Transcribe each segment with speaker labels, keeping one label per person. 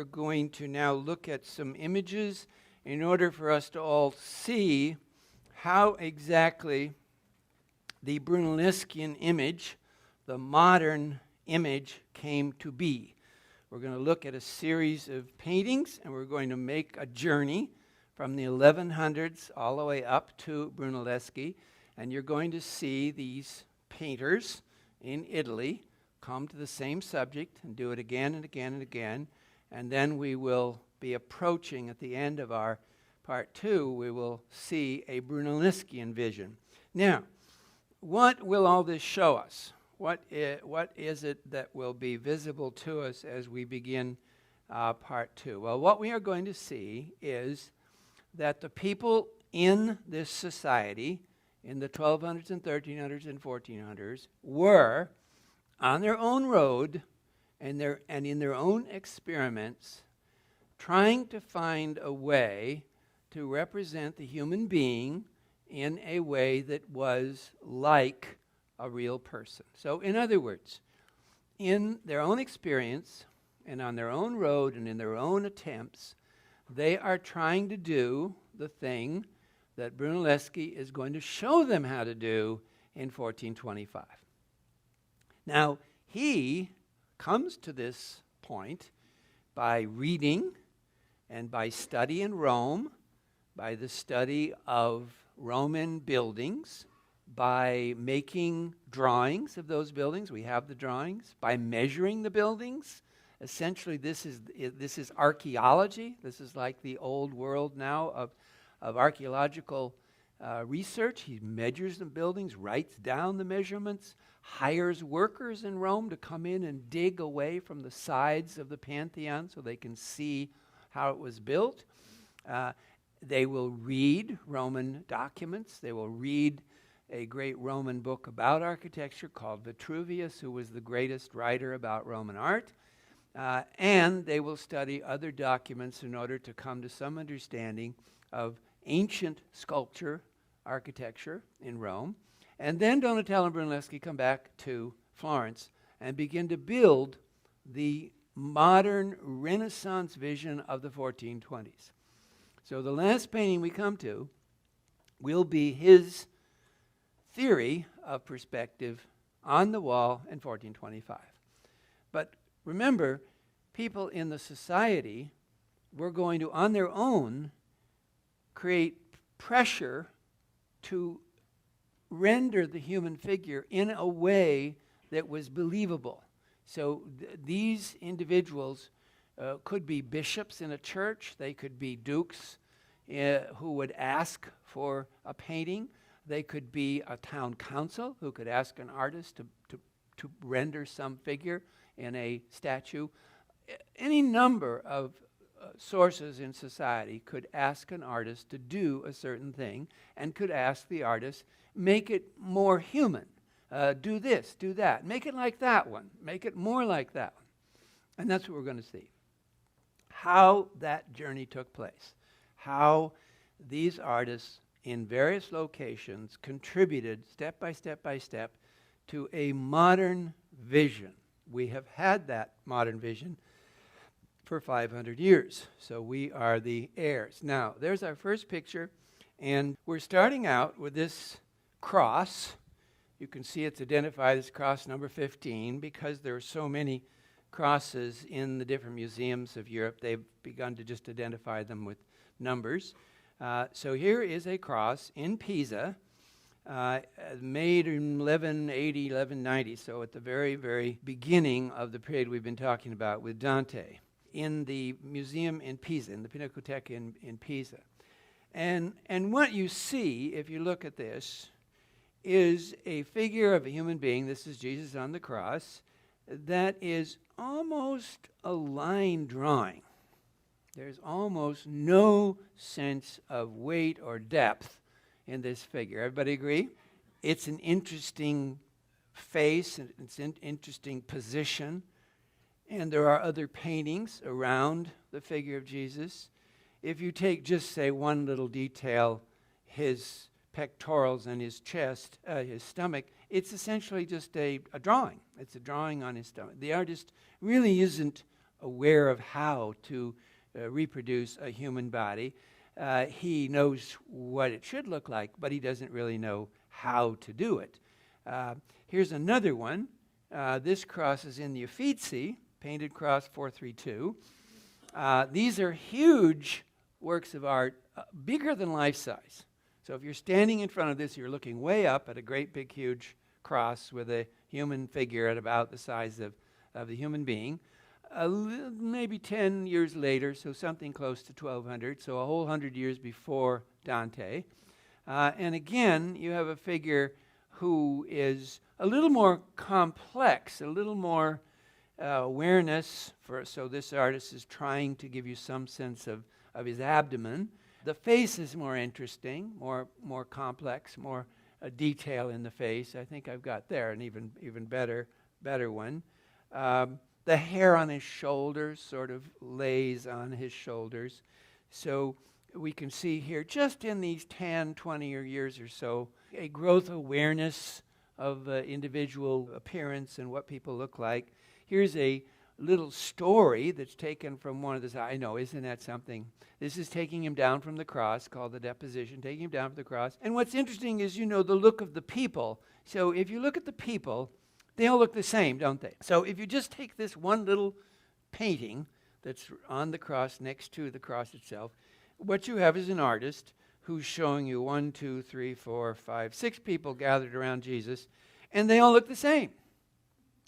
Speaker 1: we're going to now look at some images in order for us to all see how exactly the Brunelleschian image, the modern image, came to be. We're going to look at a series of paintings, and we're going to make a journey from the 1100s all the way up to Brunelleschi, and you're going to see these painters in Italy come to the same subject and do it again and again and again, and then we will be approaching, at the end of our part 2, we will see a Brunelleschian vision. Now, what will all this show us? What is it that will be visible to us as we begin part 2? Well, what we are going to see is that the people in this society in the 1200s and 1300s and 1400s were on their own road and in their own experiments trying to find a way to represent the human being in a way that was like a real person. So in other words, in their own experience and on their own road and in their own attempts, they are trying to do the thing that Brunelleschi is going to show them how to do in 1425. Now, he comes to this point by reading and by study in Rome, by the study of Roman buildings, by making drawings of those buildings. We have the drawings. By measuring the buildings. Essentially, this is archaeology. This is like the old world now of archaeological research. He measures the buildings, writes down the measurements, hires workers in Rome to come in and dig away from the sides of the Pantheon so they can see how it was built. They will read Roman documents. They will read a great Roman book about architecture called Vitruvius, who was the greatest writer about Roman art. And they will study other documents in order to come to some understanding of ancient sculpture, architecture in Rome. And then Donatello and Brunelleschi come back to Florence and begin to build the modern Renaissance vision of the 1420s. So the last painting we come to will be his theory of perspective on the wall in 1425. But remember, people in the society were going to, on their own, create pressure to render the human figure in a way that was believable. So these individuals could be bishops in a church. They could be dukes who would ask for a painting. They could be a town council who could ask an artist to render some figure in a statue. Any number of sources in society could ask an artist to do a certain thing and could ask the artist, make it more human. Do this, do that. Make it like that one. Make it more like that one. And that's what we're going to see. How that journey took place. How these artists in various locations contributed step by step by step to a modern vision. We have had that modern vision for 500 years. So we are the heirs. Now, there's our first picture, and we're starting out with this cross. You can see it's identified as cross number 15 because there are so many crosses in the different museums of Europe. They've begun to just identify them with numbers. So here is a cross in Pisa, made in 1180, 1190, so at the very, very beginning of the period we've been talking about with Dante, in the museum in Pisa, in the Pinacoteca in Pisa. And what you see, if you look at this, is a figure of a human being, this is Jesus on the cross, that is almost a line drawing. There's almost no sense of weight or depth in this figure. Everybody agree? It's an interesting face, and it's an interesting position. And there are other paintings around the figure of Jesus. If you take just, say, one little detail, his pectorals and his chest, his stomach, it's essentially just a drawing. It's a drawing on his stomach. The artist really isn't aware of how to reproduce a human body. He knows what it should look like, but he doesn't really know how to do it. Here's another one. This cross is in the Uffizi, painted cross 432. These are huge works of art, bigger than life size. So if you're standing in front of this, you're looking way up at a great big huge cross with a human figure at about the size of the human being. Maybe 10 years later, so something close to 1200, so a whole 100 years before Dante. And again, you have a figure who is a little more complex, a little more awareness. So this artist is trying to give you some sense of his abdomen. The face is more interesting, more complex, more detail in the face. I think I've got there an even better one. The hair on his shoulders sort of lays on his shoulders. So we can see here, just in these 10, 20 years or so, a growth awareness of individual appearance and what people look like. Here's a little story that's taken from one of the... I know, isn't that something? This is taking him down from the cross, called the Deposition, taking him down from the cross. And what's interesting is, the look of the people. So if you look at the people, they all look the same, don't they? So if you just take this one little painting that's on the cross next to the cross itself, what you have is an artist who's showing you 1, 2, 3, 4, 5, 6 people gathered around Jesus, and they all look the same.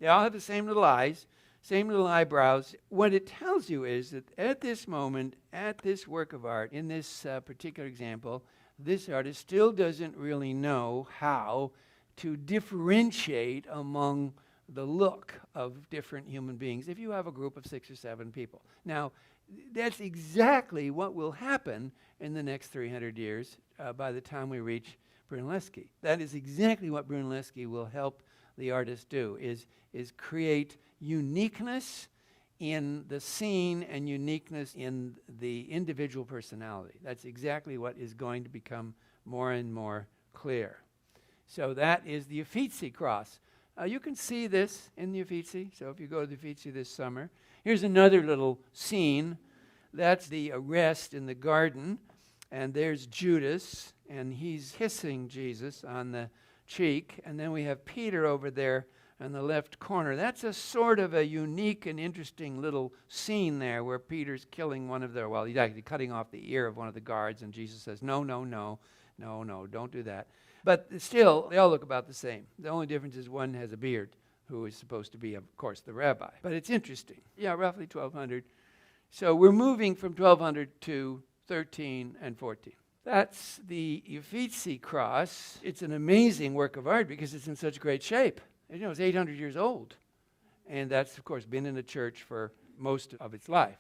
Speaker 1: They all have the same little eyes, same little eyebrows. What it tells you is that at this moment, at this work of art, in this particular example, this artist still doesn't really know how to differentiate among the look of different human beings if you have a group of 6 or 7 people. Now, that's exactly what will happen in the next 300 years by the time we reach Brunelleschi. That is exactly what Brunelleschi will help the artist do, is create uniqueness in the scene and uniqueness in the individual personality. That's exactly what is going to become more and more clear. So that is the Uffizi cross. You can see this in the Uffizi. So if you go to the Uffizi this summer, here's another little scene. That's the arrest in the garden. And there's Judas, and he's kissing Jesus on the cheek. And then we have Peter over there in the left corner. That's a sort of a unique and interesting little scene there where Peter's killing he's actually cutting off the ear of one of the guards, and Jesus says, no, don't do that. But still, they all look about the same. The only difference is one has a beard, who is supposed to be, of course, the rabbi. But it's interesting. Yeah, roughly 1200. So we're moving from 1200 to 13 and 14. That's the Uffizi cross. It's an amazing work of art because it's in such great shape. It's 800 years old. And that's, of course, been in the church for most of its life.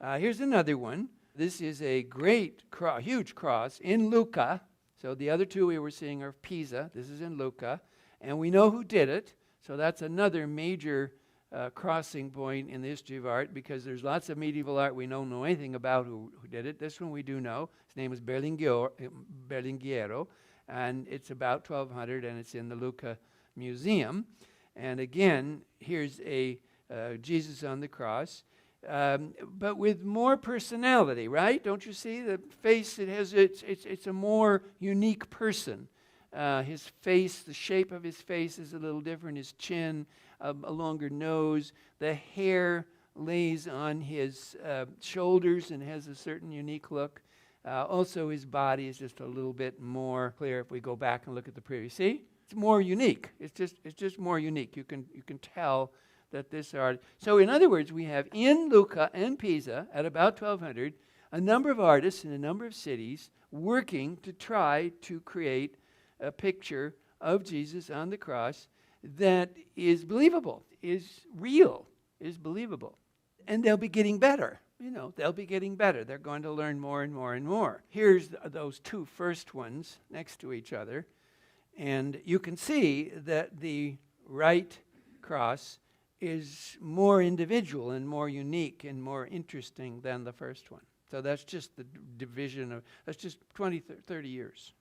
Speaker 1: Here's another one. This is a great huge cross in Lucca. So the other two we were seeing are Pisa. This is in Lucca. And we know who did it. So that's another major crossing point in the history of art, because there's lots of medieval art we don't know anything about who did it. This one we do know. His name is Berlinguero, and it's about 1200, and it's in the Lucca Museum. And again, here's a Jesus on the cross, but with more personality, right? Don't you see the face? It's a more unique person. His face, the shape of his face is a little different. His chin, a longer nose. The hair lays on his shoulders and has a certain unique look. Also, his body is just a little bit more clear if we go back and look at the previous. See? It's more unique. It's just more unique. You can tell that this art. So in other words, we have in Lucca and Pisa at about 1200 a number of artists in a number of cities working to try to create a picture of Jesus on the cross that is believable, is real, is believable. And they'll be getting better. They'll be getting better. They're going to learn more and more and more. Here's those two first ones next to each other. And you can see that the right cross is more individual and more unique and more interesting than the first one. So that's just the division of, that's just 20, 30 years.